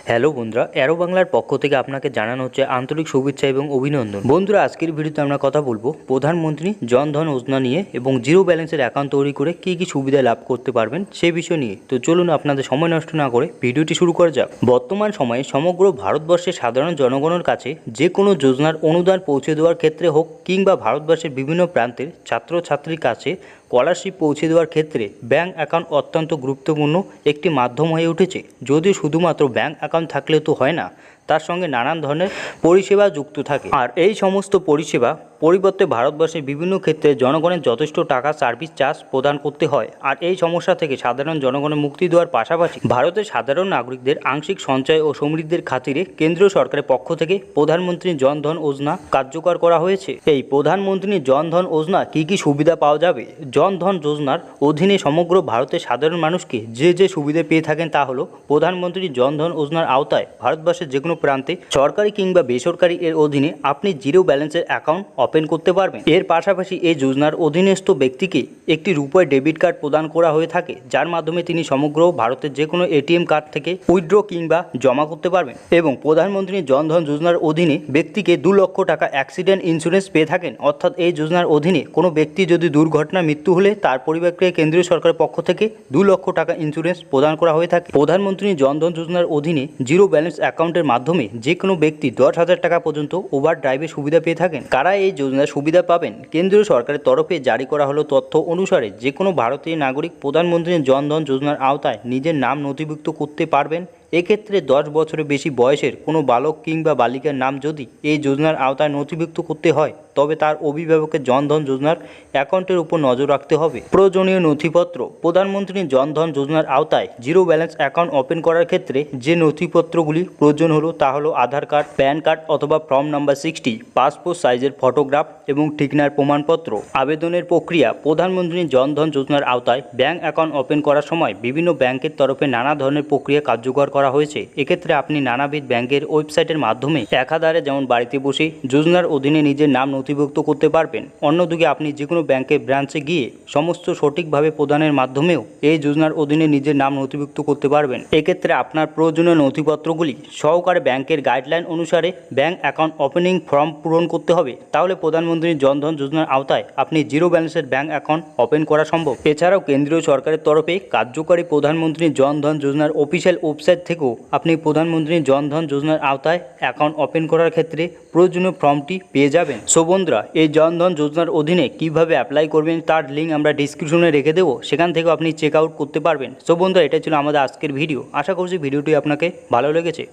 Hello বন্ধুরা, arrow বাংলার পক্ষ থেকে আপনাকে জানানো হচ্ছে আন্তরিক শুভেচ্ছা এবং অভিনন্দন। বন্ধুরা, আজকের ভিডিওতে আমরা কথা বলবো প্রধানমন্ত্রী জনধন যোজনা নিয়ে এবং জিরো ব্যালেন্সের অ্যাকাউন্ট তৈরি করে কী কী সুবিধা লাভ করতে পারবেন সেই বিষয় নিয়ে। তো চলুন আপনাদের সময় নষ্ট না করে ভিডিওটি শুরু করা যাক। বর্তমান সময়ে সমগ্র ভারতবর্ষের সাধারণ জনগণের কাছে যে কোনো যোজনার অনুদান পৌঁছে দেওয়ার ক্ষেত্রে হোক কিংবা ভারতবর্ষের বিভিন্ন প্রান্তের ছাত্রছাত্রীর কাছে স্কলারশিপ পৌঁছে দেওয়ার ক্ষেত্রে ব্যাঙ্ক অ্যাকাউন্ট অত্যন্ত গুরুত্বপূর্ণ একটি মাধ্যম হয়ে উঠেছে। যদিও শুধুমাত্র ব্যাঙ্ক অ্যাকাউন্ট থাকলে তো হয় না, তার সঙ্গে নানান ধরনের পরিষেবা যুক্ত থাকে। আর এই সমস্ত পরিষেবা পরিবর্তে ভারতবর্ষের বিভিন্ন ক্ষেত্রে জনগণের যথেষ্ট টাকা সার্ভিস চার্জ প্রদান করতে হয়। আর এই সমস্যা থেকে সাধারণ জনগণের মুক্তি দেওয়ার পাশাপাশি ভারতের সাধারণ নাগরিকদের আংশিক সঞ্চয় ও সমৃদ্ধির খাতিরে কেন্দ্রীয় সরকারের পক্ষ থেকে প্রধানমন্ত্রী জনধন যোজনা কার্যকর করা হয়েছে। এই প্রধানমন্ত্রী জনধন যোজনা কী কী সুবিধা পাওয়া যাবে? জনধন যোজনার অধীনে সমগ্র ভারতের সাধারণ মানুষকে যে সুবিধা পেয়ে থাকেন তা হলো, প্রধানমন্ত্রী জনধন যোজনার আওতায় ভারতবর্ষের যে কোনো প্রান্তে সরকারি কিংবা বেসরকারি এর অধীনে আপনি জিরো ব্যালেন্সের অ্যাকাউন্ট ওপেন করতে পারবেন। এর পাশাপাশি এই যোজনার অধীনস্থ ব্যক্তিকে একটি রূপে ডেবিট কার্ড প্রদান করা হয়ে থাকে, যার মাধ্যমে তিনি সমগ্র ভারতের যে কোনো এটিএম কার্ড থেকে উইথড্র কিংবা জমা করতে পারবেন। এবং প্রধানমন্ত্রী জনধন যোজনার অধীনে ব্যক্তিকে 2 লক্ষ টাকা অ্যাক্সিডেন্ট ইন্স্যুরেন্স পেয়ে থাকেন। অর্থাৎ এই যোজনার অধীনে কোনো ব্যক্তি যদি দুর্ঘটনায় মৃত্যু হলে তার পরিবারকে কেন্দ্রীয় সরকারের পক্ষ থেকে 2 লক্ষ টাকা ইন্স্যুরেন্স প্রদান করা হয়ে থাকে। প্রধানমন্ত্রী জনধন যোজনার অধীনে জিরো ব্যালেন্স অ্যাকাউন্টের মাধ্যমে যে কোনো ব্যক্তি 10,000 টাকা পর্যন্ত ওভার ড্রাইভের সুবিধা পেয়ে থাকেন। কারা এই যোজনার সুবিধা পাবেন? কেন্দ্রীয় সরকারের তরফে জারি করা হলো তথ্য অনুসারে যে কোনো ভারতীয় নাগরিক প্রধানমন্ত্রী জনধন যোজনার আওতায় নিজের নাম নথিভুক্ত করতে পারবেন। এক্ষেত্রে 10 বছরের বেশি বয়সের কোনো বালক কিংবা বালিকার নাম যদি এই যোজনার আওতায় নথিভুক্ত করতে হয়, তবে তার অভিভাবকের জনধন যোজনার অ্যাকাউন্টের উপর নজর রাখতে হবে। প্রয়োজনীয় নথিপত্র: প্রধানমন্ত্রী জনধন যোজনার আওতায় জিরো ব্যালেন্স অ্যাকাউন্ট ওপেন করার ক্ষেত্রে যে নথিপত্রগুলি প্রয়োজন হলো তা হলো আধার কার্ড, প্যান কার্ড অথবা ফর্ম নাম্বার 60, পাসপোর্ট সাইজের ফটোগ্রাফ এবং ঠিকানার প্রমাণপত্র। আবেদনের প্রক্রিয়া: প্রধানমন্ত্রী জনধন যোজনার আওতায় ব্যাঙ্ক অ্যাকাউন্ট ওপেন করার সময় বিভিন্ন ব্যাংকের তরফে নানা ধরনের প্রক্রিয়া কার্যকর করা হয়েছে। এক্ষেত্রে আপনি নানাবিধ ব্যাংকের ওয়েবসাইটের মাধ্যমে একাধারে যেমন বাড়িতে বসে যোজনার অধীনে নিজের নাম নথিভুক্ত করতে পারবেন। অন্যদিকে আপনি যে কোনো ব্যাংকের ব্রাঞ্চে গিয়ে সমস্ত সঠিকভাবে প্রদানের মাধ্যমেও এই যোজনার অধীনে নিজের নাম নথিভুক্ত করতে পারবেন। এক্ষেত্রে আপনার প্রয়োজনীয় নথিপত্রগুলি সহকারে ব্যাংকের গাইডলাইন অনুসারে ব্যাংক অ্যাকাউন্ট ওপেনিং ফর্ম পূরণ করতে হবে। তাহলে প্রধানমন্ত্রী জনধন যোজনার আওতায় আপনি জিরো ব্যালেন্সের ব্যাংক অ্যাকাউন্ট ওপেন করা সম্ভব। এছাড়াও কেন্দ্রীয় সরকারের তরফে কার্যকরী প্রধানমন্ত্রী জনধন যোজনার অফিসিয়াল ওয়েবসাইট থেকেও আপনি প্রধানমন্ত্রী জনধন যোজনার আওতায় অ্যাকাউন্ট ওপেন করার ক্ষেত্রে প্রয়োজনীয় ফর্মটি পেয়ে যাবেন। সো বন্ধুরা, এই জনধন যোজনার অধীনে কিভাবে অ্যাপ্লাই করবেন তার লিঙ্ক আমরা ডিসক্রিপশনে রেখে দেবো, সেখান থেকেও আপনি চেক আউট করতে পারবেন। সো বন্ধুরা, এটা ছিল আমাদের আজকের ভিডিও। আশা করছি ভিডিওটি আপনাকে ভালো লেগেছে।